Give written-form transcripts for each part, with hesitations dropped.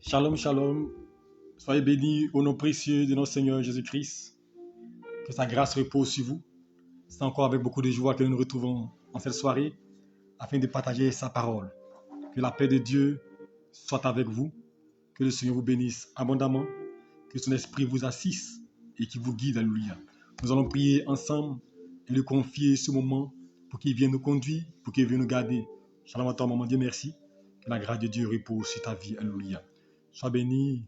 Shalom, shalom. Soyez bénis au nom précieux de notre Seigneur Jésus-Christ. Que sa grâce repose sur vous. C'est encore avec beaucoup de joie que nous nous retrouvons en cette soirée afin de partager sa parole. Que la paix de Dieu soit avec vous. Que le Seigneur vous bénisse abondamment. Que son esprit vous assiste et qu'il vous guide. Alléluia. Nous allons prier ensemble et lui confier ce moment pour qu'il vienne nous conduire, pour qu'il vienne nous garder. Shalom à toi, maman. Dieu merci. Que la grâce de Dieu repose sur ta vie. Alléluia. Sois béni,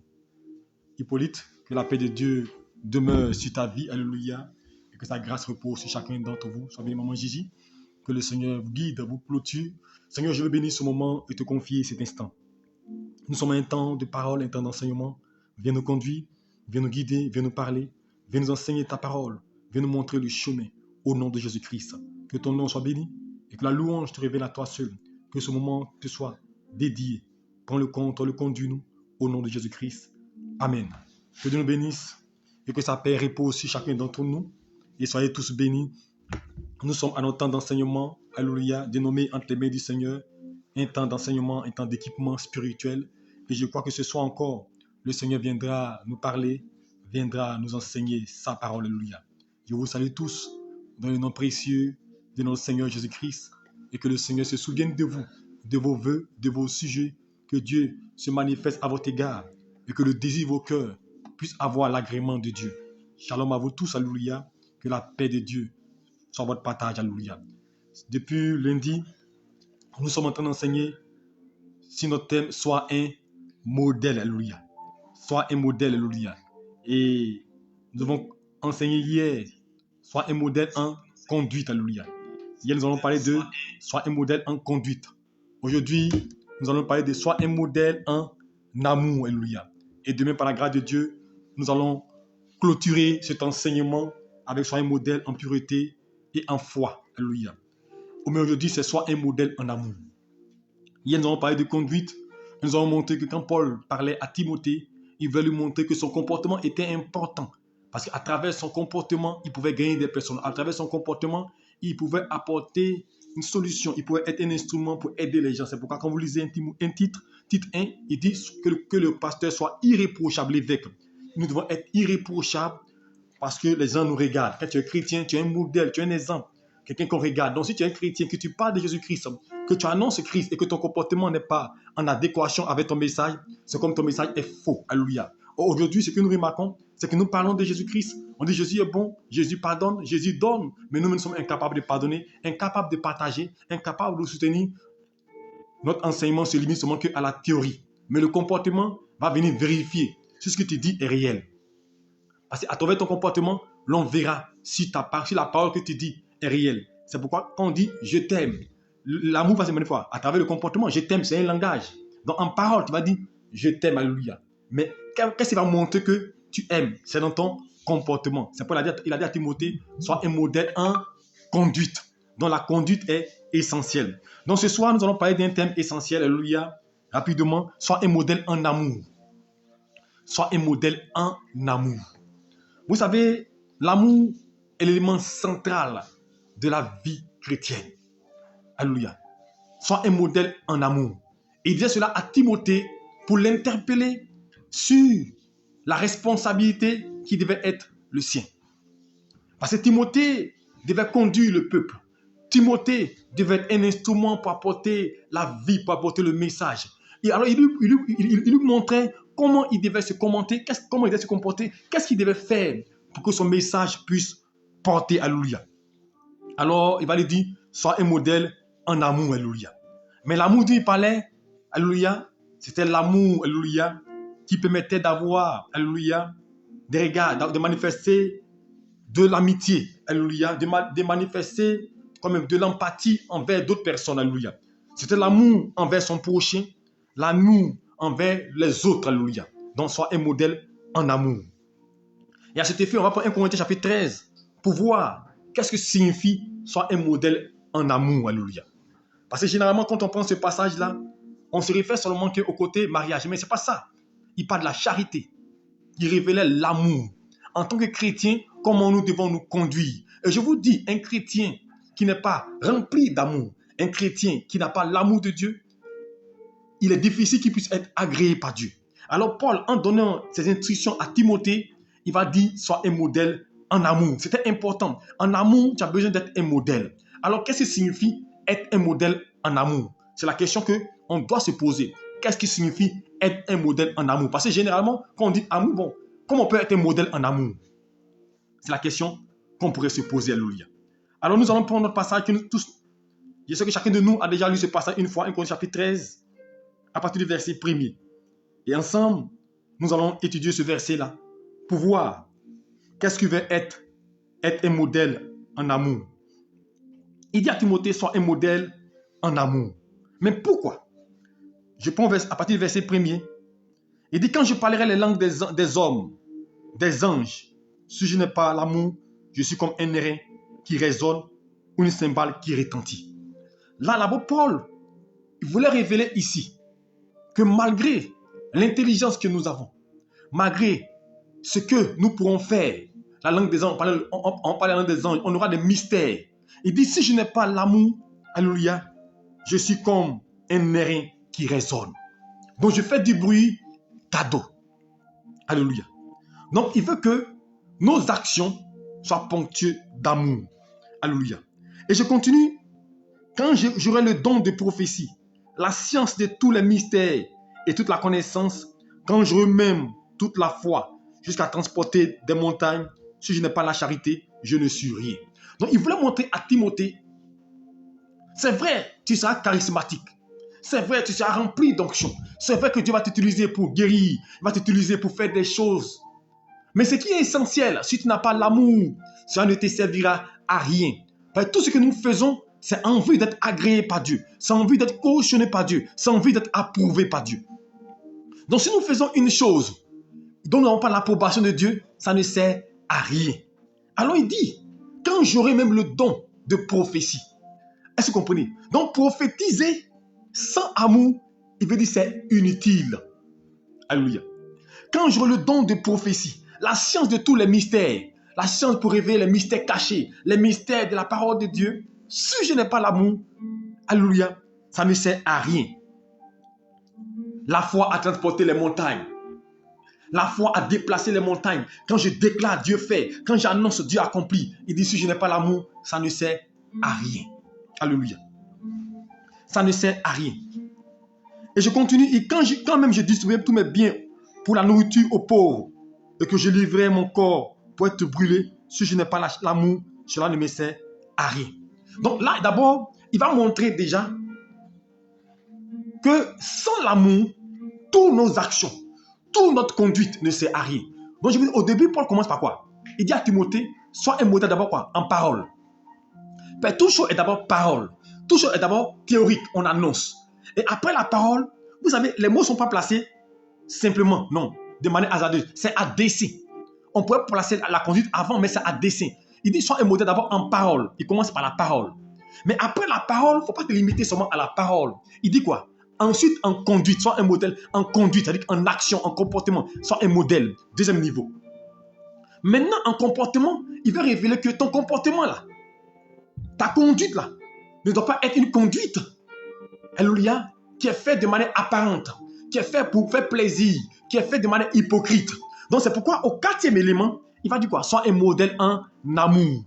Hippolyte, que la paix de Dieu demeure sur ta vie, alléluia, et que sa grâce repose sur chacun d'entre vous. Sois béni, maman Gigi, que le Seigneur vous guide, vous clôture. Seigneur, je veux bénir ce moment et te confier cet instant. Nous sommes à un temps de parole, un temps d'enseignement. Viens nous conduire, viens nous guider, viens nous parler, viens nous enseigner ta parole, viens nous montrer le chemin au nom de Jésus-Christ. Que ton nom soit béni et que la louange te révèle à toi seul. Que ce moment te soit dédié. Prends le contrôle, conduis-nous au nom de Jésus-Christ. Amen. Que Dieu nous bénisse et que sa paix repose sur chacun d'entre nous. Et soyez tous bénis. Nous sommes à notre temps d'enseignement, alléluia, dénommé entre les mains du Seigneur, un temps d'enseignement, un temps d'équipement spirituel. Et je crois que ce soir encore, le Seigneur viendra nous parler, viendra nous enseigner sa parole, alléluia. Je vous salue tous dans le nom précieux de notre Seigneur Jésus-Christ et que le Seigneur se souvienne de vous, de vos vœux, de vos sujets, que Dieu se manifeste à votre égard et que le désir de vos cœurs puisse avoir l'agrément de Dieu. Shalom à vous tous, alléluia. Que la paix de Dieu soit votre partage, alléluia. Depuis lundi, nous sommes en train d'enseigner si notre thème soit un modèle, alléluia. Soit un modèle, alléluia. Et nous avons enseigné hier, soit un modèle en conduite, alléluia. Hier, nous allons parler de soit un modèle en conduite. Aujourd'hui, nous allons parler de soit un modèle en amour, alléluia. Et demain, par la grâce de Dieu, nous allons clôturer cet enseignement avec soit un modèle en pureté et en foi. Alléluia. Mais aujourd'hui, c'est soit un modèle en amour. Hier, nous allons parler de conduite. Nous allons montrer que quand Paul parlait à Timothée, il veut lui montrer que son comportement était important. Parce qu'à travers son comportement, il pouvait gagner des personnes. À travers son comportement, il pouvait apporter une solution. Il pouvait être un instrument pour aider les gens. C'est pourquoi quand vous lisez un titre 1, il dit que le pasteur soit irréprochable, l'évêque. Nous devons être irréprochables parce que les gens nous regardent. Quand tu es chrétien, tu es un modèle, tu es un exemple. Quelqu'un qu'on regarde. Donc si tu es un chrétien, que tu parles de Jésus-Christ, que tu annonces Christ et que ton comportement n'est pas en adéquation avec ton message, c'est comme ton message est faux. Alléluia. Aujourd'hui, ce que nous remarquons, c'est que nous parlons de Jésus-Christ. On dit Jésus est bon, Jésus pardonne, Jésus donne. Mais nous sommes incapables de pardonner, incapables de partager, incapables de soutenir. Notre enseignement se limite seulement qu'à la théorie. Mais le comportement va venir vérifier si ce que tu dis est réel. Parce qu'à travers ton comportement, l'on verra si la parole que tu dis est réelle. C'est pourquoi quand on dit je t'aime, l'amour va se manifester à travers le comportement. Je t'aime, c'est un langage. Donc en parole, tu vas dire je t'aime, alléluia. Mais qu'est-ce qui va montrer que tu aimes? C'est dans ton comportement. C'est pour il a dit à Timothée, sois un modèle en conduite. Donc la conduite est essentielle. Donc ce soir, nous allons parler d'un thème essentiel, alléluia, rapidement, sois un modèle en amour. Sois un modèle en amour. Vous savez, l'amour est l'élément central de la vie chrétienne. Alléluia. Sois un modèle en amour. Et il disait cela à Timothée pour l'interpeller sur la responsabilité qui devait être le sien. Parce que Timothée devait conduire le peuple. Timothée devait être un instrument pour apporter la vie, pour apporter le message. Et alors il lui montrait comment il devait se comporter, qu'est-ce qu'il devait faire pour que son message puisse porter, alléluia. Alors il va lui dire, sois un modèle en amour, alléluia. Mais l'amour dont il parlait, alléluia, c'était l'amour, alléluia, qui permettait d'avoir, alléluia, des regards, de manifester de l'amitié, alléluia, de manifester comme même de l'empathie envers d'autres personnes, alléluia. C'était l'amour envers son prochain, l'amour envers les autres, alléluia. Donc, soit un modèle en amour. Et à cet effet, on va prendre 1 Corinthiens chapitre 13 pour voir qu'est-ce que signifie soit un modèle en amour, alléluia. Parce que généralement, quand on prend ce passage-là, on se réfère seulement au côté mariage. Mais ce n'est pas ça. Il parle de la charité. Il révélait l'amour. En tant que chrétien, comment nous devons nous conduire. Et je vous dis, un chrétien qui n'est pas rempli d'amour, un chrétien qui n'a pas l'amour de Dieu, il est difficile qu'il puisse être agréé par Dieu. Alors Paul, en donnant ses instructions à Timothée, il va dire, sois un modèle en amour. C'était important. En amour, tu as besoin d'être un modèle. Alors, qu'est-ce que signifie être un modèle en amour? C'est la question qu'on doit se poser. Qu'est-ce qui signifie être un modèle en amour? Parce que généralement, quand on dit amour, bon, comment on peut être un modèle en amour? C'est la question qu'on pourrait se poser. Alléluia. Alors, nous allons prendre notre passage que nous tous, je sais que chacun de nous a déjà lu ce passage une fois, 1 Corinthiens chapitre 13, à partir du verset 1er. Et ensemble, nous allons étudier ce verset-là pour voir qu'est-ce qui veut être un modèle en amour. Il dit à Timothée, sois un modèle en amour. Mais pourquoi? Je prends à partir du verset 1er. Il dit, quand je parlerai les langues des hommes, des anges, si je n'ai pas l'amour, je suis comme un airain qui résonne ou une cymbale qui retentit. Là-bas, Paul, il voulait révéler ici que malgré l'intelligence que nous avons, malgré ce que nous pourrons faire, la langue des anges, on parle la langue des anges, on aura des mystères. Il dit, si je n'ai pas l'amour, alléluia, je suis comme un airain qui résonne. Donc je fais du bruit cadeau. Alléluia. Donc il veut que nos actions soient ponctuées d'amour. Alléluia. Et je continue. Quand j'aurai le don de prophétie, la science de tous les mystères et toute la connaissance, quand j'aurai même toute la foi jusqu'à transporter des montagnes, si je n'ai pas la charité, je ne suis rien. Donc il voulait montrer à Timothée, c'est vrai, tu seras charismatique. C'est vrai, tu seras rempli d'onction. C'est vrai que Dieu va t'utiliser pour guérir, il va t'utiliser pour faire des choses. Mais ce qui est essentiel, si tu n'as pas l'amour, cela ne te servira à rien. Parce que tout ce que nous faisons, c'est en vue d'être agréé par Dieu. C'est en vue d'être cautionné par Dieu. C'est en vue d'être approuvé par Dieu. Donc si nous faisons une chose dont nous n'avons pas l'approbation de Dieu, ça ne sert à rien. Alors il dit, quand j'aurai même le don de prophétie, est-ce que vous comprenez? Donc prophétiser sans amour, il veut dire c'est inutile. Alléluia. Quand j'aurai le don de prophétie, la science de tous les mystères, la science pour révéler les mystères cachés, les mystères de la parole de Dieu, si je n'ai pas l'amour, alléluia, ça ne sert à rien. La foi à transporter les montagnes, la foi à déplacer les montagnes. Quand je déclare Dieu fait, quand j'annonce Dieu accompli, il dit si je n'ai pas l'amour, ça ne sert à rien. Alléluia. Ça ne sert à rien. Et je continue, et quand même je distribuais tous mes biens pour la nourriture aux pauvres, et que je livrais mon corps pour être brûlé, si je n'ai pas l'amour, cela ne me sert à rien. Donc là, d'abord, il va montrer déjà que sans l'amour, toutes nos actions, toute notre conduite ne sert à rien. Donc je veux dire, au début, Paul commence par quoi? Il dit à Timothée, sois un modèle d'abord quoi? En parole. Mais tout chose est d'abord parole. Tout chose est d'abord théorique, on annonce. Et après la parole, vous savez, les mots ne sont pas placés simplement, non, de manière hasardeuse. C'est à dessein. On pourrait placer la conduite avant, mais c'est à dessein. Il dit, sois un modèle d'abord en parole. Il commence par la parole. Mais après la parole, il ne faut pas te limiter seulement à la parole. Il dit quoi? Ensuite, en conduite, soit un modèle en conduite, c'est-à-dire en action, en comportement, soit un modèle. Deuxième niveau. Maintenant, en comportement, il veut révéler que ton comportement là, ta conduite là, ne doit pas être une conduite, alléluia, qui est faite de manière apparente, qui est faite pour faire plaisir, qui est faite de manière hypocrite. Donc c'est pourquoi au quatrième élément, il va dire quoi? Soit un modèle en amour.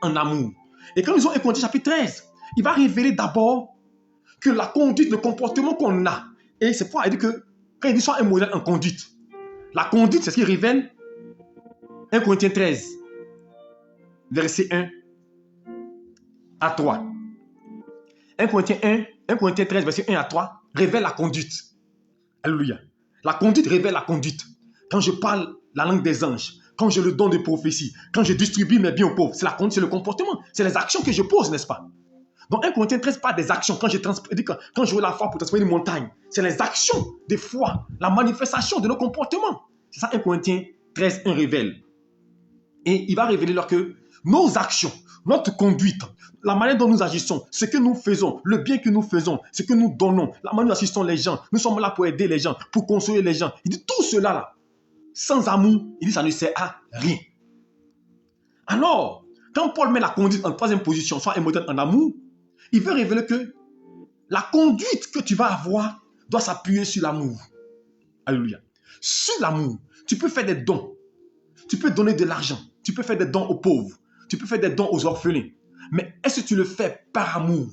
En amour. Et quand nous avons 1 Corinthiens chapitre 13, il va révéler d'abord que la conduite, le comportement qu'on a, et c'est pourquoi il dit que quand il dit soit un modèle en conduite, la conduite, c'est ce qui révèle 1 Corinthiens 13, verset 1 à 3. 1 Corinthiens 13, verset 1 à 3, révèle la conduite. Alléluia. La conduite révèle la conduite. Quand je parle la langue des anges, quand j'ai le don de prophétie, quand je distribue mes biens aux pauvres, c'est la conduite, c'est le comportement, c'est les actions que je pose, n'est-ce pas? Donc 1 Corinthiens 13 parle des actions. Quand je veux la foi pour transporter une montagne, c'est les actions de foi, la manifestation de nos comportements. C'est ça 1 Corinthiens 13, 1 révèle. Et il va révéler là que nos actions, notre conduite, la manière dont nous agissons, ce que nous faisons, le bien que nous faisons, ce que nous donnons, la manière dont nous assistons les gens, nous sommes là pour aider les gens, pour consoler les gens. Il dit tout cela là, sans amour, il dit ça ne sert à rien. Alors, quand Paul met la conduite en troisième position, soit un modèle en amour, il veut révéler que la conduite que tu vas avoir doit s'appuyer sur l'amour. Alléluia. Sur l'amour, tu peux faire des dons. Tu peux donner de l'argent. Tu peux faire des dons aux pauvres. Tu peux faire des dons aux orphelins. Mais est-ce que tu le fais par amour?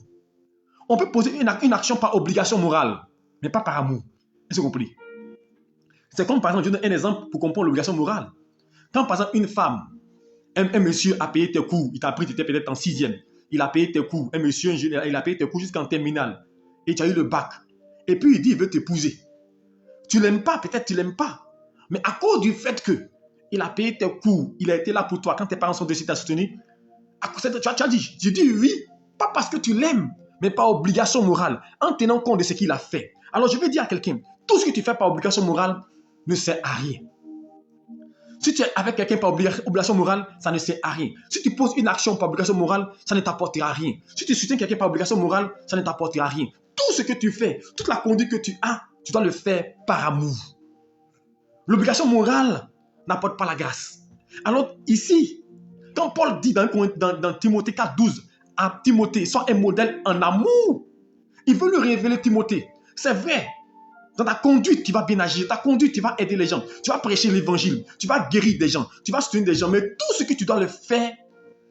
On peut poser une action par obligation morale, mais pas par amour. Est-ce que vous comprenez? C'est comme par exemple, je donne un exemple pour comprendre l'obligation morale. Quand par exemple une femme, un monsieur a payé tes cours, il t'a pris, tu étais peut-être en 6e, il a payé tes cours, un monsieur, il a payé tes cours jusqu'en terminale, et tu as eu le bac, et puis il dit il veut t'épouser. Tu l'aimes pas, peut-être tu l'aimes pas, mais à cause du fait que il a payé tes cours, il a été là pour toi, quand tes parents sont décidés à soutenir, tu as dit, j'ai dit oui, pas parce que tu l'aimes, mais par obligation morale, en tenant compte de ce qu'il a fait. Alors je vais dire à quelqu'un, tout ce que tu fais par obligation morale ne sert à rien. Si tu es avec quelqu'un par obligation morale, ça ne sert à rien. Si tu poses une action par obligation morale, ça ne t'apportera rien. Si tu soutiens quelqu'un par obligation morale, ça ne t'apportera rien. Tout ce que tu fais, toute la conduite que tu as, tu dois le faire par amour. L'obligation morale n'apporte pas la grâce. Alors ici, quand Paul dit dans Timothée 4,12 à Timothée, sois un modèle en amour, il veut lui révéler Timothée. C'est vrai. Dans ta conduite, tu vas bien agir. Ta conduite, tu vas aider les gens. Tu vas prêcher l'évangile. Tu vas guérir des gens. Tu vas soutenir des gens. Mais tout ce que tu dois le faire,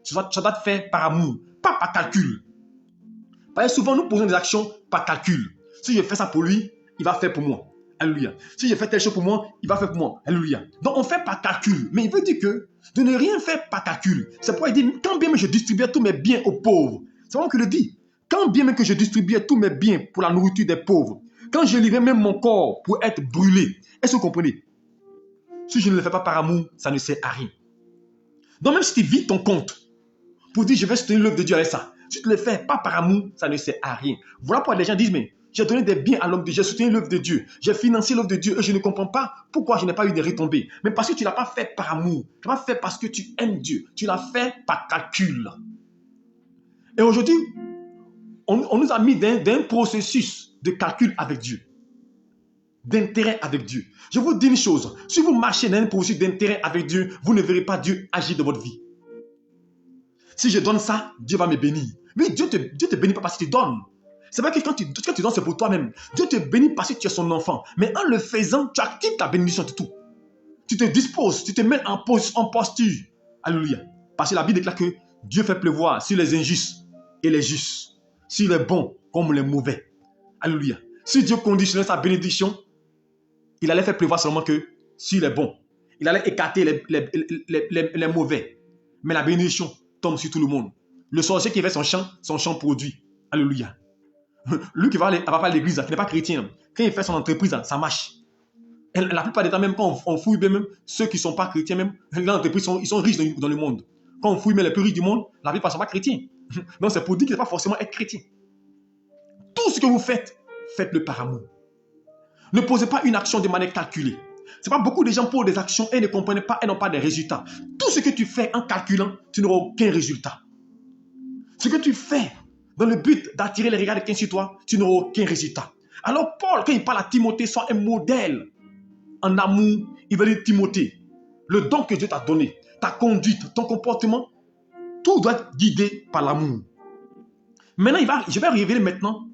ça doit te faire par amour, pas par calcul. Parce que souvent, nous posons des actions par calcul. Si je fais ça pour lui, il va faire pour moi. Alléluia. Si je fais telle chose pour moi, il va faire pour moi. Alléluia. Donc, on fait par calcul. Mais il veut dire que de ne rien faire par calcul. C'est pourquoi il dit, quand bien même je distribuais tous mes biens aux pauvres. C'est vraiment qu'il le dit. Quand bien même que je distribuais tous mes biens pour la nourriture des pauvres. Quand je livrais même mon corps pour être brûlé. Est-ce que vous comprenez? Si je ne le fais pas par amour, ça ne sert à rien. Donc même si tu vides ton compte pour dire je vais soutenir l'œuvre de Dieu avec ça, si tu ne le fais pas par amour, ça ne sert à rien. Voilà pourquoi les gens disent, mais j'ai donné des biens à l'homme de Dieu, j'ai soutenu l'œuvre de Dieu, j'ai financé l'œuvre de Dieu et je ne comprends pas pourquoi je n'ai pas eu de retombées. Mais parce que tu ne l'as pas fait par amour, tu ne l'as pas fait parce que tu aimes Dieu, tu l'as fait par calcul. Et aujourd'hui, on nous a mis dans un processus de calcul avec Dieu. D'intérêt avec Dieu. Je vous dis une chose, si vous marchez dans un processus d'intérêt avec Dieu, vous ne verrez pas Dieu agir dans votre vie. Si je donne ça, Dieu va me bénir. Mais Dieu te bénit pas parce que tu donnes. C'est vrai que quand tu donnes, c'est pour toi-même. Dieu te bénit parce que tu es son enfant. Mais en le faisant, tu actives ta bénédiction de tout. Tu te disposes, tu te mets en posture. Alléluia. Parce que la Bible déclare que Dieu fait pleuvoir sur les injustes et les justes, sur les bons comme les mauvais. Alléluia. Si Dieu conditionnait sa bénédiction, il allait faire pleuvoir seulement que sur les bons. Il allait écarter les mauvais. Mais la bénédiction tombe sur tout le monde. Le sorcier qui fait son champ produit. Alléluia. Lui qui va à l'église, qui n'est pas chrétien, quand il fait son entreprise, ça marche. Et la plupart des temps, même quand on fouille, même ceux qui ne sont pas chrétiens, même l'entreprise, ils sont riches dans le monde. Quand on fouille même les plus riches du monde, la plupart ne sont pas chrétiens. Donc c'est pour dire qu'il ne faut pas forcément être chrétien. Tout ce que vous faites, faites-le par amour. Ne posez pas une action de manière calculée. C'est pas beaucoup de gens posent des actions et ne comprennent pas et n'ont pas de résultats. Tout ce que tu fais en calculant, tu n'auras aucun résultat. Ce que tu fais dans le but d'attirer les regards de quelqu'un sur toi, tu n'auras aucun résultat. Alors Paul, quand il parle à Timothée, soit un modèle en amour, il va dire Timothée, le don que Dieu t'a donné, ta conduite, ton comportement, tout doit être guidé par l'amour. Maintenant, je vais révéler maintenant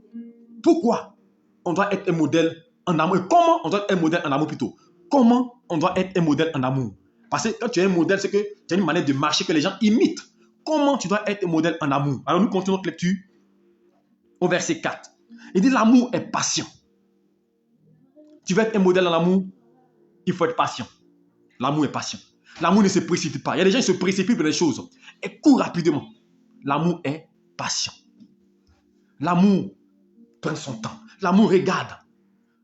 pourquoi on doit être un modèle en amour. Et comment on doit être un modèle en amour plutôt. Comment on doit être un modèle en amour. Parce que quand tu es un modèle, c'est que tu as une manière de marcher que les gens imitent. Comment tu dois être un modèle en amour. Alors nous continuons notre lecture au verset 4. Il dit l'amour est patient. Tu veux être un modèle en amour, il faut être patient. L'amour est patient. L'amour ne se précipite pas. Il y a des gens qui se précipitent pour des choses et courent rapidement. L'amour est patient. L'amour prend son temps. L'amour regarde.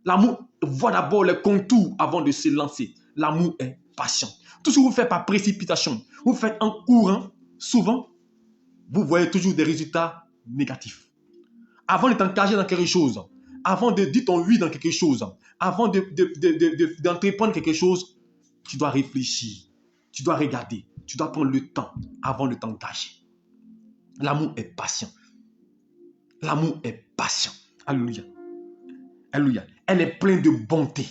L'amour voit d'abord les contours avant de se lancer. L'amour est patient. Tout ce que vous faites par précipitation, vous faites en courant, souvent, vous voyez toujours des résultats négatifs. Avant de t'engager dans quelque chose, avant de dire ton oui dans quelque chose, avant d'entreprendre quelque chose, tu dois réfléchir, tu dois regarder, tu dois prendre le temps avant de t'engager. L'amour est patient. L'amour est patient. Alléluia. Alléluia. Elle est pleine de bonté.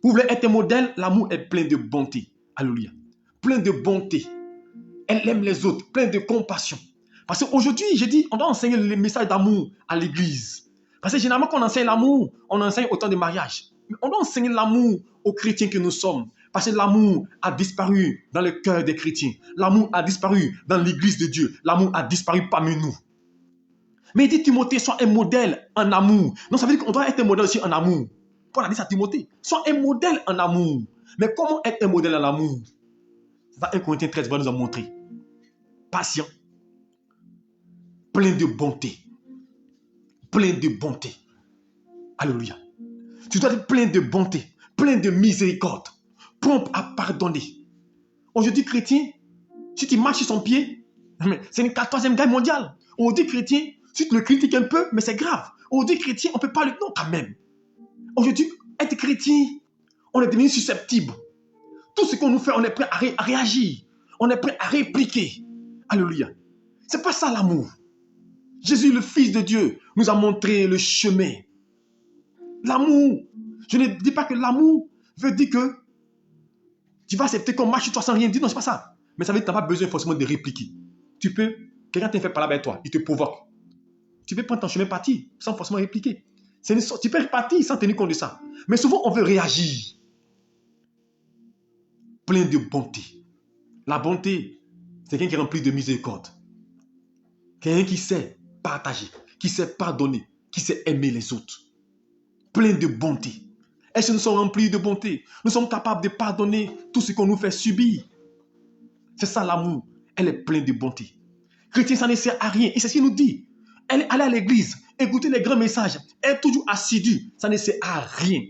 Vous voulez être un modèle, l'amour est plein de bonté. Alléluia. Plein de bonté. Elle aime les autres, plein de compassion. Parce qu'aujourd'hui, j'ai dit, on doit enseigner les messages d'amour à l'église. Parce que généralement, quand on enseigne l'amour, on enseigne au temps de mariage. On doit enseigner l'amour aux chrétiens que nous sommes. Parce que l'amour a disparu dans le cœur des chrétiens. L'amour a disparu dans l'église de Dieu. L'amour a disparu parmi nous. Mais il dit, Timothée, sois un modèle en amour. Donc ça veut dire qu'on doit être un modèle aussi en amour. Paul a dit ça à Timothée. Sois un modèle en amour. Mais comment être un modèle en amour? Ça, 1 Corinthiens 13 va nous en montrer. Patient. Plein de bonté. Plein de bonté. Alléluia. Tu dois être plein de bonté. Plein de miséricorde. Prompt à pardonner. Aujourd'hui, chrétien, si tu marches sur son pied, c'est une 14e guerre mondiale. On dit chrétien, si tu le critiques un peu, mais c'est grave. On dit chrétien, on ne peut pas le... Non, quand même. Aujourd'hui, être chrétien, on est devenu susceptible. Tout ce qu'on nous fait, on est prêt à réagir. On est prêt à répliquer. Alléluia. Ce n'est pas ça l'amour. Jésus, le Fils de Dieu, nous a montré le chemin. L'amour, je ne dis pas que l'amour veut dire que tu vas accepter qu'on marche sur toi sans rien dire. Non, ce n'est pas ça. Mais ça veut dire que tu n'as pas besoin forcément de répliquer. Tu peux, quelqu'un t'a fait parler avec toi, il te provoque. Tu peux prendre ton chemin partir sans forcément répliquer. Tu peux partir sans tenir compte de ça. Mais souvent, on veut réagir. Plein de bonté. La bonté, c'est quelqu'un qui est rempli de miséricorde. Quelqu'un qui sait partager, qui sait pardonner, qui sait aimer les autres. Plein de bonté. Est-ce que nous sommes remplis de bonté? Nous sommes capables de pardonner tout ce qu'on nous fait subir. C'est ça l'amour. Elle est pleine de bonté. Chrétien, ça ne sert à rien. Et c'est ce qu'il nous dit. Aller à l'église, écouter les grands messages, être toujours assidu, ça ne sert à rien.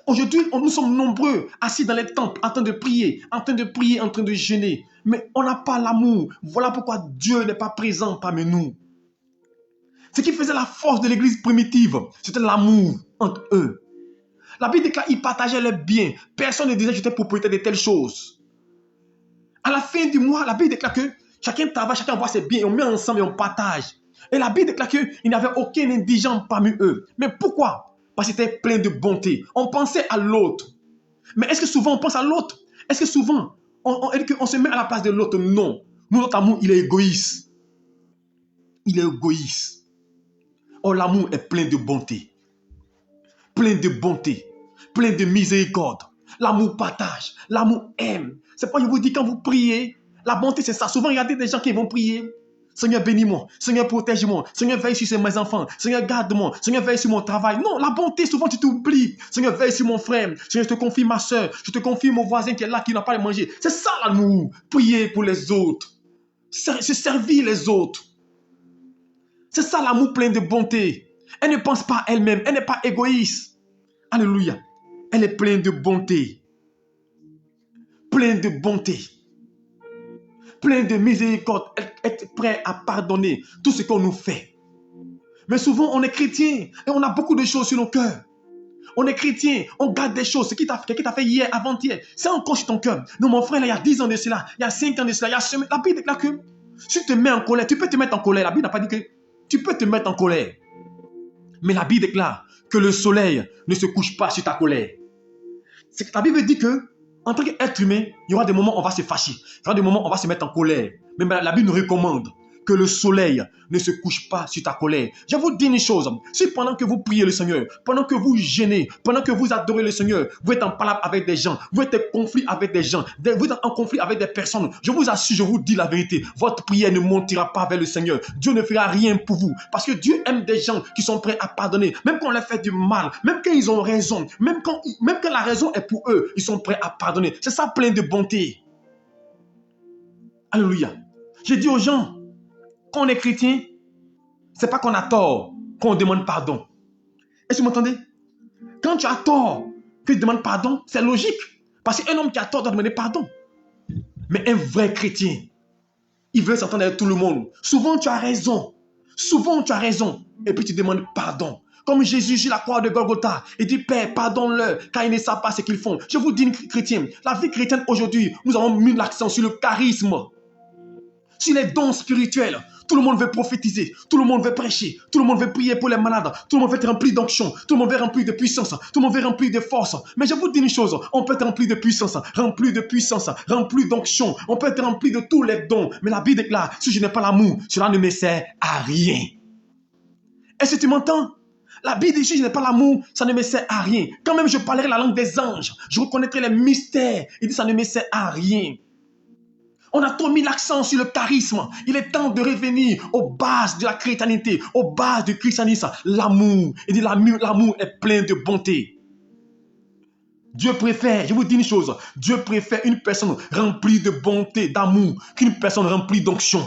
Aujourd'hui, nous sommes nombreux assis dans les temples, en train de prier, en train de jeûner. Mais on n'a pas l'amour. Voilà pourquoi Dieu n'est pas présent parmi nous. Ce qui faisait la force de l'église primitive, c'était l'amour entre eux. La Bible déclare qu'ils partageaient leurs biens. Personne ne disait que j'étais propriétaire de telles choses. À la fin du mois, la Bible déclare que chacun travaille, chacun voit ses biens, et on met ensemble et on partage. Et la Bible déclare qu'il n'y avait aucun indigent parmi eux. Mais pourquoi? Parce que c'était plein de bonté. On pensait à l'autre. Mais est-ce que souvent on pense à l'autre? Est-ce que souvent on se met à la place de l'autre? Non. Nous, notre amour, il est égoïste. Il est égoïste. Or, l'amour est plein de bonté. Plein de bonté. Plein de miséricorde. L'amour partage. L'amour aime. C'est pourquoi je vous dis, quand vous priez, la bonté, c'est ça. Souvent, regardez des gens qui vont prier. Seigneur, bénis-moi. Seigneur, protège-moi. Seigneur, veille sur mes enfants. Seigneur, garde-moi. Seigneur, veille sur mon travail. Non, la bonté, souvent, tu t'oublies. Seigneur, veille sur mon frère. Seigneur, je te confie ma soeur. Je te confie mon voisin qui est là, qui n'a pas à manger. C'est ça l'amour. Prier pour les autres. Se servir les autres. C'est ça l'amour plein de bonté. Elle ne pense pas à elle-même. Elle n'est pas égoïste. Alléluia. Elle est pleine de bonté. Pleine de bonté. Plein de miséricorde, être prêt à pardonner tout ce qu'on nous fait. Mais souvent, on est chrétien et on a beaucoup de choses sur nos cœurs. On est chrétien, on garde des choses. Ce qui t'a fait hier, avant-hier, c'est encore sur ton cœur. Non, mon frère, là, il y a 10 ans de cela, il y a 5 ans de cela, il y a semaine. La Bible déclare que si tu te mets en colère, tu peux te mettre en colère. La Bible n'a pas dit que tu peux te mettre en colère. Mais la Bible déclare que le soleil ne se couche pas sur ta colère. La Bible dit que en tant qu'être humain, il y aura des moments où on va se fâcher. Il y aura des moments où on va se mettre en colère. Mais la Bible nous recommande que le soleil ne se couche pas sur ta colère. Je vous dis une chose. Si pendant que vous priez le Seigneur, pendant que vous jeûnez, pendant que vous adorez le Seigneur, vous êtes en palabre avec des gens, vous êtes en conflit avec des gens, vous êtes en conflit avec des personnes, je vous assure, je vous dis la vérité, votre prière ne montera pas vers le Seigneur. Dieu ne fera rien pour vous. Parce que Dieu aime des gens qui sont prêts à pardonner. Même quand on leur fait du mal, même quand ils ont raison, même quand la raison est pour eux, ils sont prêts à pardonner. C'est ça plein de bonté. Alléluia. J'ai dit aux gens, quand on est chrétien, ce n'est pas qu'on a tort qu'on demande pardon. Est-ce que vous m'entendez? Quand tu as tort, que tu demandes pardon, c'est logique. Parce qu'un homme qui a tort doit demander pardon. Mais un vrai chrétien, il veut s'entendre avec tout le monde. Souvent, tu as raison. Souvent, tu as raison. Et puis, tu demandes pardon. Comme Jésus sur la croix de Golgotha, il dit, Père, pardonne-leur, car ils ne savent pas ce qu'ils font. Je vous dis, chrétien, la vie chrétienne aujourd'hui, nous avons mis l'accent sur le charisme, sur les dons spirituels. Tout le monde veut prophétiser, tout le monde veut prêcher, tout le monde veut prier pour les malades, tout le monde veut être rempli d'onction, tout le monde veut être rempli de puissance, tout le monde veut rempli de force. Mais je vous dis une chose, on peut être rempli de puissance, rempli d'onction, on peut être rempli de tous les dons. Mais la Bible déclare, si je n'ai pas l'amour, cela ne me sert à rien. Est-ce que tu m'entends? La Bible dit, si je n'ai pas l'amour, ça ne me sert à rien. Quand même je parlerai la langue des anges, je reconnaîtrai les mystères. Il dit, ça ne me sert à rien. On a trop mis l'accent sur le charisme. Il est temps de revenir aux bases de la chrétienté, aux bases du christianisme. L'amour. Il dit, l'amour est plein de bonté. Dieu préfère, je vous dis une chose, Dieu préfère une personne remplie de bonté, d'amour, qu'une personne remplie d'onction.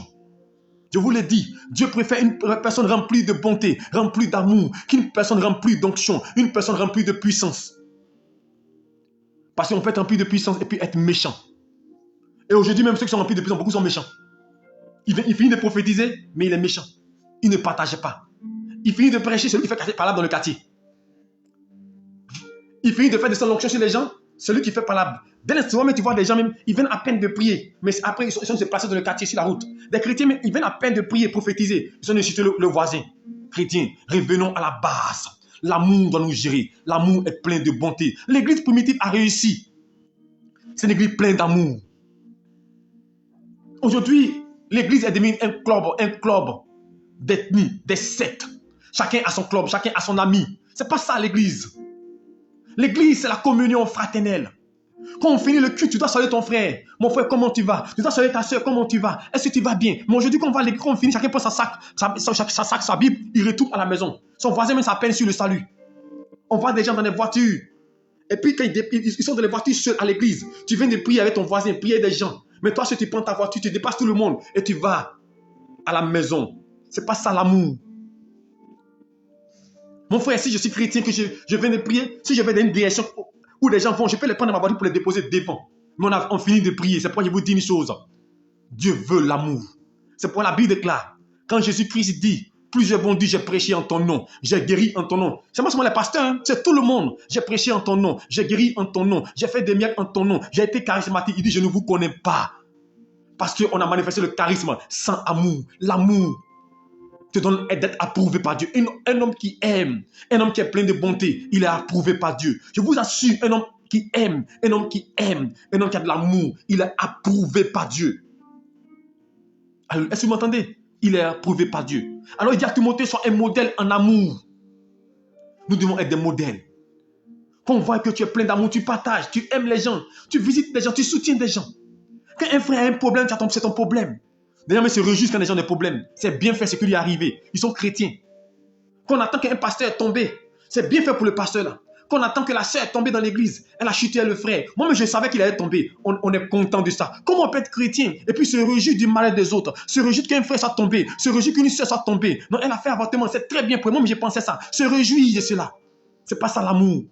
Je vous l'ai dit, Dieu préfère une personne remplie de bonté, remplie d'amour, qu'une personne remplie d'onction, une personne remplie de puissance. Parce qu'on peut être rempli de puissance et puis être méchant. Et aujourd'hui, même ceux qui sont remplis de puissance, beaucoup sont méchants. Il finit de prophétiser, mais il est méchant. Il ne partage pas. Il finit de prêcher, celui qui fait parler dans le quartier. Il finit de faire descendre l'onction sur les gens, celui qui fait parler. Dès l'instant, tu vois des gens même, ils viennent à peine de prier, mais après ils sont se placer dans le quartier, sur la route. Des chrétiens, ils viennent à peine de prier, prophétiser. Ils sont de chuter le voisin. Chrétiens, revenons à la base. L'amour doit nous gérer. L'amour est plein de bonté. L'église primitive a réussi. C'est une église pleine d'amour. Aujourd'hui, l'église est devenue un club d'ethnie, des sectes. Chacun a son club, chacun a son ami. C'est pas ça l'église. L'église, c'est la communion fraternelle. Quand on finit le culte, tu dois saluer ton frère. Mon frère, comment tu vas? Tu dois saluer ta soeur, comment tu vas? Est-ce que tu vas bien? Mais aujourd'hui, quand on va à l'église, quand on finit, chacun prend sa Bible, il retourne à la maison. Son voisin met sa peine sur le salut. On voit des gens dans les voitures. Et puis, quand ils sont dans les voitures seuls à l'église, tu viens de prier avec ton voisin, prier des gens. Mais toi, si tu prends ta voiture, tu dépasses tout le monde et tu vas à la maison. C'est pas ça l'amour. Mon frère, si je suis chrétien, que je viens de prier, si je vais dans une direction où les gens vont, je peux les prendre dans ma voiture pour les déposer devant. Mais on finit de prier. C'est pourquoi je vous dis une chose. Dieu veut l'amour. C'est pourquoi la Bible déclare. Quand Jésus-Christ dit, plusieurs vont dire, j'ai prêché en ton nom, j'ai guéri en ton nom. C'est pas seulement les pasteurs, hein, c'est tout le monde. J'ai prêché en ton nom, j'ai guéri en ton nom, j'ai fait des miracles en ton nom, j'ai été charismatique. Il dit, je ne vous connais pas. Parce qu'on a manifesté le charisme sans amour. L'amour te donne d'être approuvé par Dieu. Un homme qui aime, un homme qui est plein de bonté, il est approuvé par Dieu. Je vous assure, un homme qui aime, un homme qui a de l'amour, il est approuvé par Dieu. Alors, est-ce que vous m'entendez? Il est approuvé par Dieu. Alors il dit à Timothée, sois un modèle en amour. Nous devons être des modèles. Quand on voit que tu es plein d'amour, tu partages, tu aimes les gens, tu visites les gens, tu soutiens des gens. Quand un frère a un problème, c'est ton problème. Les gens se réjouissent quand les gens ont des problèmes. C'est bien fait ce qui lui est arrivé. Ils sont chrétiens. Quand on attend qu'un pasteur est tombé, c'est bien fait pour le pasteur là. Quand on attend que la sœur est tombée dans l'église, elle a chuté le frère. Moi, je savais qu'il allait tomber. On est content de ça. Comment on peut être chrétien et puis se réjouir du malheur des autres, se réjouir qu'un frère soit tombé, se réjouir qu'une sœur soit tombée. Non, elle a fait avortement. C'est très bien pour moi, mais j'ai pensé ça. Se réjouir de cela. C'est pas ça l'amour.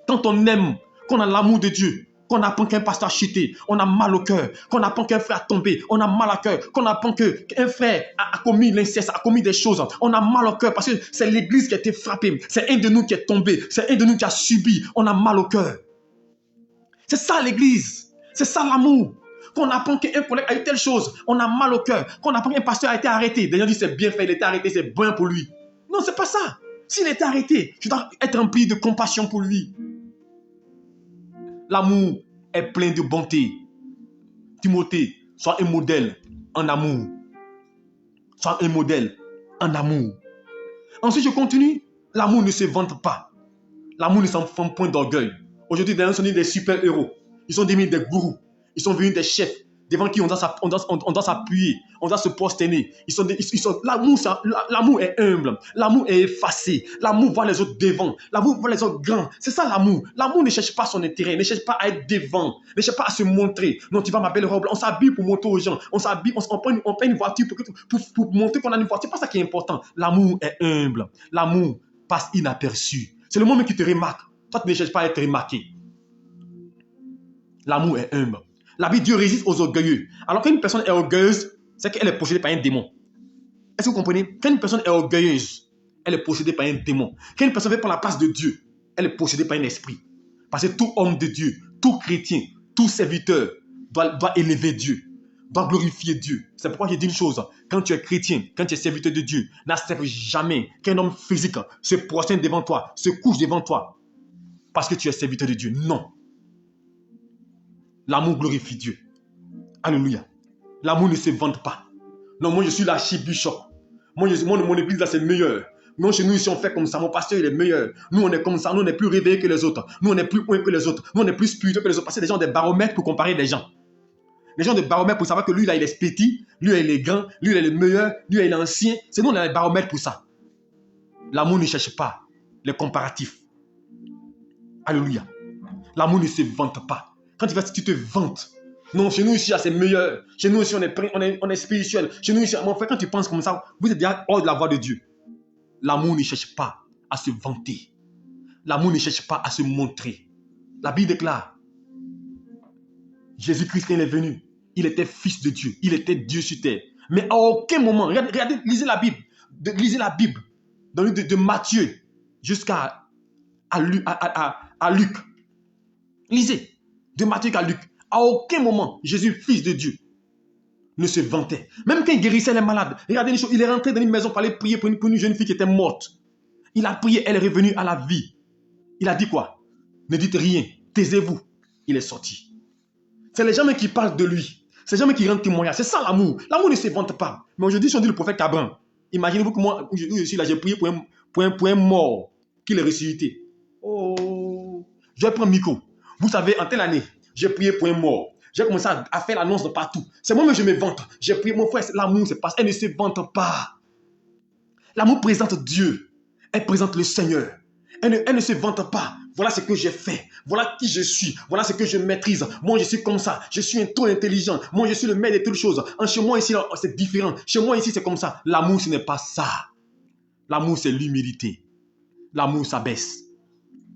Quand on aime, qu'on a l'amour de Dieu, qu'on apprend qu'un pasteur a chuté, on a mal au cœur. Qu'on apprend qu'un frère a tombé, on a mal au cœur. Qu'on apprend qu'un frère a commis l'inceste, a commis des choses, on a mal au cœur parce que c'est l'église qui a été frappée. C'est un de nous qui est tombé, c'est un de nous qui a subi. On a mal au cœur. C'est ça l'église. C'est ça l'amour. Qu'on apprend qu'un collègue a eu telle chose, on a mal au cœur. Qu'on apprend qu'un pasteur a été arrêté. Des gens disent c'est bien fait, il a été arrêté, c'est bien pour lui. Non, c'est pas ça. S'il a été arrêté, je dois être rempli de compassion pour lui. L'amour est plein de bonté. Timothée, sois un modèle en amour. Sois un modèle en amour. Ensuite, je continue. L'amour ne se vante pas. L'amour ne s'en fait point d'orgueil. Aujourd'hui, des gens sont des super-héros. Ils sont devenus des gourous. Ils sont devenus des chefs devant qui on doit s'appuyer, on doit se prosterner. L'amour est humble, l'amour est effacé, l'amour voit les autres devant, l'amour voit les autres grands. C'est ça l'amour. L'amour ne cherche pas son intérêt, ne cherche pas à être devant, ne cherche pas à se montrer. Non, tu vas ma belle robe. On s'habille pour montrer aux gens. On s'habille, on prend une voiture pour montrer qu'on a une voiture. C'est pas ça qui est important. L'amour est humble. L'amour passe inaperçu. C'est le moment qui te remarque. Toi, tu ne cherches pas à être remarqué. L'amour est humble. La Bible, Dieu résiste aux orgueilleux. Alors qu'une personne est orgueilleuse, c'est qu'elle est possédée par un démon. Est-ce que vous comprenez? Quand une personne est orgueilleuse, elle est possédée par un démon. Quand une personne veut prendre la place de Dieu, elle est possédée par un esprit. Parce que tout homme de Dieu, tout chrétien, tout serviteur doit élever Dieu, doit glorifier Dieu. C'est pourquoi je dis une chose. Quand tu es chrétien, quand tu es serviteur de Dieu, n'accepte jamais qu'un homme physique se prosterne devant toi, se couche devant toi, parce que tu es serviteur de Dieu. Non. L'amour glorifie Dieu. Alléluia. L'amour ne se vante pas. Non, moi je suis l'archibishop. Mon église là c'est meilleur. Non, chez nous, ici, on fait comme ça. Mon pasteur, il est meilleur. Nous, on est comme ça. Nous, on est plus réveillés que les autres. Nous, on est plus loin que les autres. Nous, on est plus spirituels que les autres. Parce que les gens ont des baromètres pour comparer les gens. Les gens ont des baromètres pour savoir que lui, là, il est petit. Lui, là, il est grand. Lui, là, il est le meilleur. Lui, là, il est ancien. C'est nous, on a des baromètres pour ça. L'amour ne cherche pas les comparatifs. Alléluia. L'amour ne se vante pas. Quand tu te vantes, non, chez nous ici, c'est meilleur. Chez nous ici, on est spirituel. Chez nous ici, mon frère, quand tu penses comme ça, vous êtes déjà hors de la voie de Dieu. L'amour ne cherche pas à se vanter. L'amour ne cherche pas à se montrer. La Bible déclare, Jésus-Christ, quand il est venu, il était fils de Dieu. Il était Dieu sur terre. Mais à aucun moment, regardez, lisez la Bible. Lisez la Bible. Dans le livre de Matthieu jusqu'à Luc. Lisez. De Matthieu à Luc. À aucun moment, Jésus, fils de Dieu, ne se vantait. Même quand il guérissait les malades. Regardez une chose, il est rentré dans une maison pour aller prier pour une jeune fille qui était morte. Il a prié, elle est revenue à la vie. Il a dit quoi? Ne dites rien, taisez-vous. Il est sorti. C'est les gens qui parlent de lui. C'est les gens qui rendent témoignage. C'est ça l'amour. L'amour ne se vante pas. Mais aujourd'hui, si on dit le prophète Cabran, imaginez-vous que moi, je suis là, j'ai prié pour un mort qu'il est ressuscité. Oh, je vais prendre le micro. Vous savez, en telle année, j'ai prié pour un mort. J'ai commencé à faire l'annonce de partout. C'est moi-même, je me vante. J'ai prié, mon frère, l'amour, c'est parce qu'elle ne se vante pas. L'amour présente Dieu. Elle présente le Seigneur. Elle ne se vante pas. Voilà ce que j'ai fait. Voilà qui je suis. Voilà ce que je maîtrise. Moi, je suis comme ça. Je suis un trop intelligent. Moi, je suis le maître de toutes choses. Chez moi, ici, c'est différent. Chez moi, ici, c'est comme ça. L'amour, ce n'est pas ça. L'amour, c'est l'humilité. L'amour s'abaisse.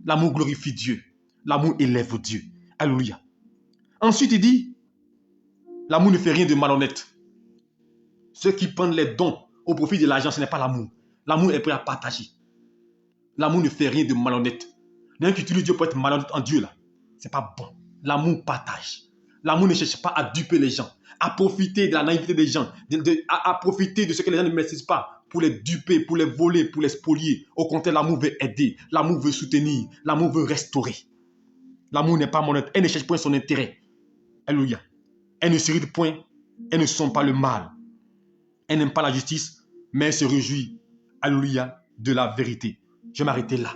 L'amour glorifie Dieu. L'amour élève Dieu. Alléluia. Ensuite, il dit, l'amour ne fait rien de malhonnête. Ceux qui prennent les dons au profit de l'argent, ce n'est pas l'amour. L'amour est prêt à partager. L'amour ne fait rien de malhonnête. L'un qui utilise Dieu pour être malhonnête en Dieu, là, c'est pas bon. L'amour partage. L'amour ne cherche pas à duper les gens, à profiter de la naïveté des gens, à profiter de ce que les gens ne maîtrisent pas pour les duper, pour les voler, pour les spolier. Au contraire, l'amour veut aider, l'amour veut soutenir, l'amour veut restaurer. L'amour n'est pas malhonnête. Elle ne cherche point son intérêt. Alléluia. Elle ne s'irrite point. Elle ne sent pas le mal. Elle n'aime pas la justice, mais elle se réjouit, alléluia, de la vérité. Je vais m'arrêter là.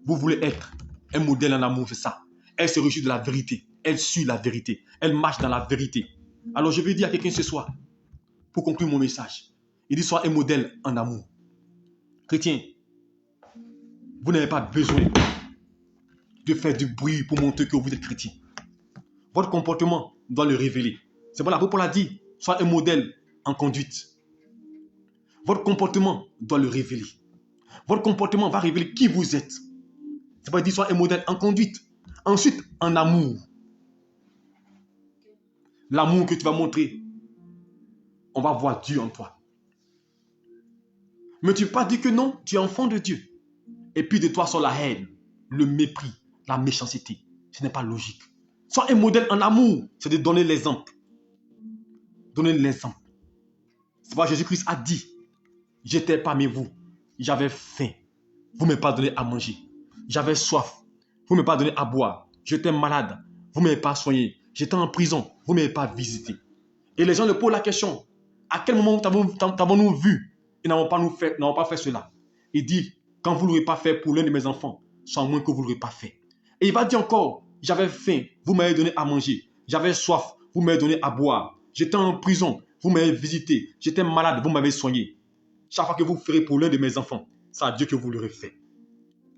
Vous voulez être un modèle en amour, c'est ça. Elle se réjouit de la vérité. Elle suit la vérité. Elle marche dans la vérité. Alors je vais dire à quelqu'un ce soir, pour conclure mon message, il dit sois un modèle en amour. Chrétien, vous n'avez pas besoin de faire du bruit pour montrer que vous êtes chrétien. Votre comportement doit le révéler. C'est pour l'apôtre Paul a dit, sois un modèle en conduite. Votre comportement doit le révéler. Votre comportement va révéler qui vous êtes. C'est pour dire, sois un modèle en conduite. Ensuite, en amour. L'amour que tu vas montrer, on va voir Dieu en toi. Mais tu ne peux pas dire que non, tu es enfant de Dieu. Et puis de toi sort la haine, le mépris, la méchanceté. Ce n'est pas logique. Sois un modèle en amour, c'est de donner l'exemple. Donner l'exemple. C'est pourquoi Jésus-Christ a dit, j'étais parmi vous, j'avais faim, vous ne m'avez pas donné à manger. J'avais soif, vous ne m'avez pas donné à boire. J'étais malade, vous ne m'avez pas soigné. J'étais en prison, vous ne m'avez pas visité. Et les gens le posent la question, à quel moment t'avons-nous vu et n'avons pas fait cela? Il dit, quand vous ne l'aurez pas fait pour l'un de mes enfants, sans moins que vous ne l'aurez pas fait. Et il va dire encore, j'avais faim, vous m'avez donné à manger. J'avais soif, vous m'avez donné à boire. J'étais en prison, vous m'avez visité. J'étais malade, vous m'avez soigné. Chaque fois que vous ferez pour l'un de mes enfants, c'est à Dieu que vous l'aurez fait.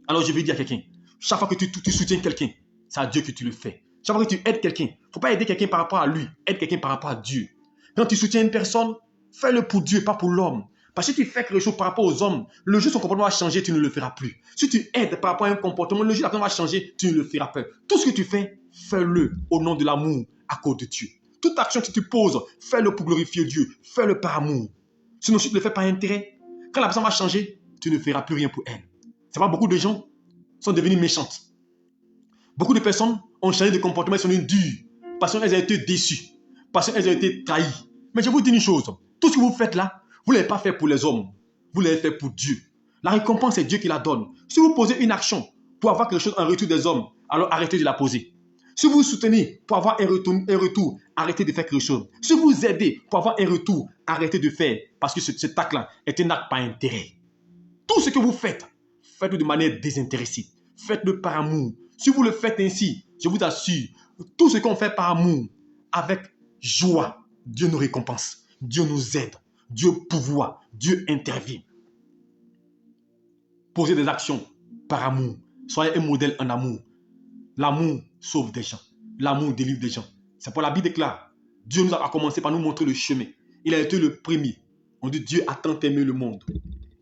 Alors je vais dire à quelqu'un, chaque fois que tu soutiens quelqu'un, c'est à Dieu que tu le fais. Chaque fois que tu aides quelqu'un, il ne faut pas aider quelqu'un par rapport à lui, aide quelqu'un par rapport à Dieu. Quand tu soutiens une personne, fais-le pour Dieu, pas pour l'homme. Parce que si tu fais quelque chose par rapport aux hommes, le jour où son comportement va changer, tu ne le feras plus. Si tu aides par rapport à un comportement, le jour où la personne va changer, tu ne le feras pas. Tout ce que tu fais, fais-le au nom de l'amour, à cause de Dieu. Toute action que tu poses, fais-le pour glorifier Dieu, fais-le par amour. Sinon, si tu le fais par intérêt, quand la personne va changer, tu ne feras plus rien pour elle. C'est pas beaucoup de gens sont devenus méchantes. Beaucoup de personnes ont changé de comportement, elles sont devenues dures, parce qu'elles ont été déçues, parce qu'elles ont été trahies. Mais je vous dis une chose, tout ce que vous faites là, vous ne l'avez pas fait pour les hommes, vous l'avez fait pour Dieu. La récompense, c'est Dieu qui la donne. Si vous posez une action pour avoir quelque chose en retour des hommes, alors arrêtez de la poser. Si vous soutenez pour avoir un retour, arrêtez de faire quelque chose. Si vous aidez pour avoir un retour, arrêtez de faire, parce que cet acte-là est un acte par intérêt. tout ce que vous faites, faites-le de manière désintéressée. Faites-le par amour. Si vous le faites ainsi, je vous assure, tout ce qu'on fait par amour, avec joie, Dieu nous récompense, Dieu nous aide, Dieu pourvoit, Dieu intervient. Posez des actions par amour. Soyez un modèle en amour. L'amour sauve des gens. L'amour délivre des gens. C'est pourquoi la Bible déclare, Dieu nous a commencé par nous montrer le chemin. Il a été le premier. On dit Dieu a tant aimé le monde.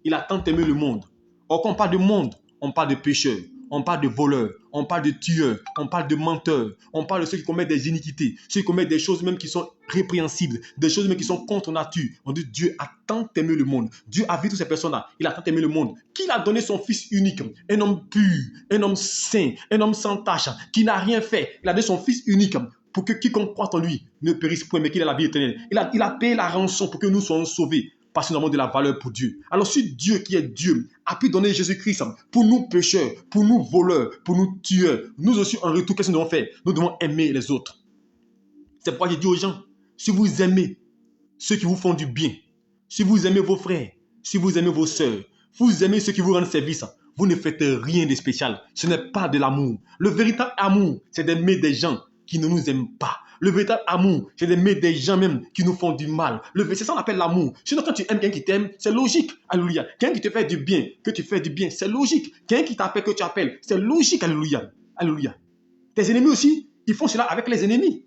Il a tant aimé le monde. Or, quand on parle de monde, on parle de pécheurs, on parle de voleurs, on parle de tueurs, on parle de menteurs, on parle de ceux qui commettent des iniquités, ceux qui commettent des choses même qui sont répréhensibles, des choses même qui sont contre nature. On dit Dieu a tant aimé le monde. Dieu a vu toutes ces personnes-là. Il a tant aimé le monde qu'il a donné son Fils unique, un homme pur, un homme saint, un homme sans tache, qui n'a rien fait. Il a donné son Fils unique pour que quiconque croit en lui ne périsse point, mais qu'il ait la vie éternelle. Il a payé la rançon pour que nous soyons sauvés. Parce que nous avons de la valeur pour Dieu. Alors si Dieu qui est Dieu a pu donner Jésus-Christ pour nous pécheurs, pour nous voleurs, pour nous tueurs, nous aussi en retour, qu'est-ce que nous devons faire? Nous devons aimer les autres. C'est pourquoi je dis aux gens, si vous aimez ceux qui vous font du bien, si vous aimez vos frères, si vous aimez vos sœurs, vous aimez ceux qui vous rendent service, vous ne faites rien de spécial. Ce n'est pas de l'amour. Le véritable amour, c'est d'aimer des gens qui ne nous aiment pas. Le véritable amour, c'est d'aimer des gens même qui nous font du mal. C'est ça qu'on appelle l'amour. Sinon, quand tu aimes quelqu'un qui t'aime, c'est logique. Alléluia. Quelqu'un qui te fait du bien, que tu fais du bien, c'est logique. Quelqu'un qui t'appelle, que tu appelles, c'est logique. Alléluia. Alléluia. Tes ennemis aussi, ils font cela avec les ennemis.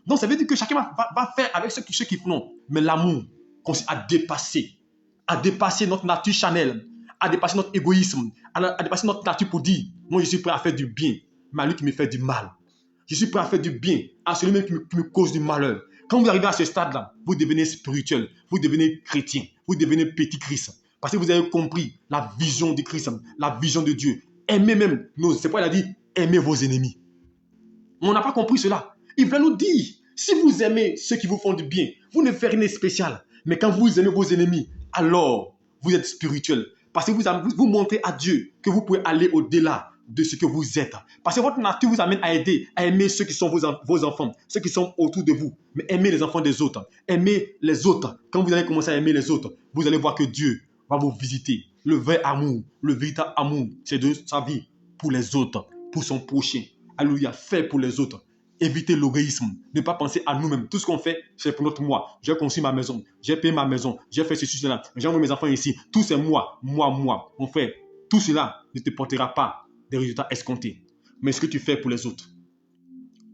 Donc, ça veut dire que chacun va faire avec ceux qui font. Mais l'amour consiste à dépasser notre nature charnelle, à dépasser notre égoïsme, à dépasser notre nature pour dire, moi, je suis prêt à faire du bien, mais à lui qui me fait du mal. Je suis prêt à faire du bien à celui-même qui me cause du malheur. Quand vous arrivez à ce stade-là, vous devenez spirituel, vous devenez chrétien, vous devenez petit Christ. Parce que vous avez compris la vision du Christ, la vision de Dieu. Aimez même, c'est pourquoi il a dit, aimez vos ennemis. On n'a pas compris cela. Il veut nous dire, si vous aimez ceux qui vous font du bien, vous ne faites rien de spécial. Mais quand vous aimez vos ennemis, alors vous êtes spirituel. Parce que vous montrez à Dieu que vous pouvez aller au-delà de ce que vous êtes. Parce que votre nature vous amène à aimer ceux qui sont vos enfants, ceux qui sont autour de vous. Mais aimez les enfants des autres. Aimez les autres. Quand vous allez commencer à aimer les autres, vous allez voir que Dieu va vous visiter. Le vrai amour, le véritable amour, c'est de sa vie pour les autres, pour son prochain. Alléluia, fait pour les autres. Évitez l'égoïsme. Ne pas penser à nous-mêmes. Tout ce qu'on fait, c'est pour notre moi. J'ai construit ma maison. J'ai payé ma maison. J'ai fait ceci, cela. J'ai envoyé mes enfants ici. Tout c'est moi. Moi. Mon frère, tout cela ne te portera pas des résultats escomptés. Mais ce que tu fais pour les autres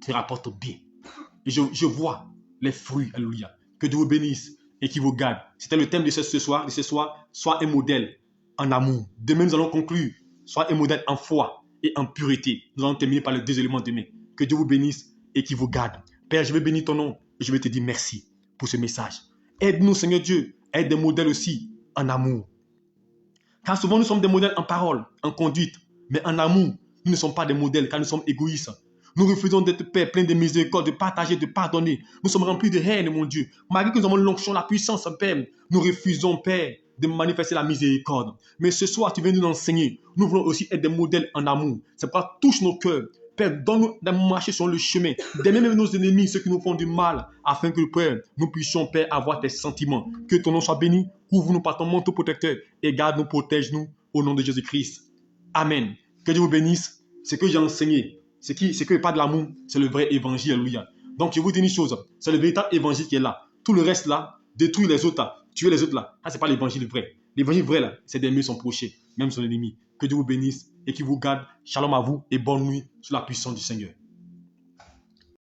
te rapporte bien. Et je vois les fruits. Alléluia. Que Dieu vous bénisse et qu'il vous garde. C'était le thème de ce soir. Sois un modèle en amour. Demain, nous allons conclure. Sois un modèle en foi et en pureté. Nous allons terminer par les deux éléments demain. Que Dieu vous bénisse et qu'il vous garde. Père, je vais bénir ton nom et je vais te dire merci pour ce message. Aide-nous, Seigneur Dieu, à être des modèles aussi en amour. Car souvent, nous sommes des modèles en parole, en conduite. Mais en amour, nous ne sommes pas des modèles car nous sommes égoïstes. Nous refusons d'être Père, plein de miséricorde, de partager, de pardonner. Nous sommes remplis de haine, mon Dieu. Malgré que nous avons l'onction, la puissance, Père, nous refusons, Père, de manifester la miséricorde. Mais ce soir, tu viens nous enseigner. Nous voulons aussi être des modèles en amour. C'est pourquoi touche nos cœurs. Père, donne-nous de marcher sur le chemin, d'aimer même nos ennemis, ceux qui nous font du mal, afin que, Père, nous puissions, Père, avoir tes sentiments. Que ton nom soit béni, couvre-nous par ton manteau protecteur et garde-nous, protège-nous au nom de Jésus-Christ. Amen. Que Dieu vous bénisse. Ce que j'ai enseigné, ce qui n'est pas de l'amour, c'est le vrai évangile. Alléluia. Donc, je vous dis une chose, c'est le véritable évangile qui est là. Tout le reste là, détruire les autres là, tuer les autres là, ça, c'est pas l'évangile vrai. L'évangile vrai là, c'est d'aimer son prochain, même son ennemi. Que Dieu vous bénisse et qu'il vous garde. Shalom à vous et bonne nuit sous la puissance du Seigneur.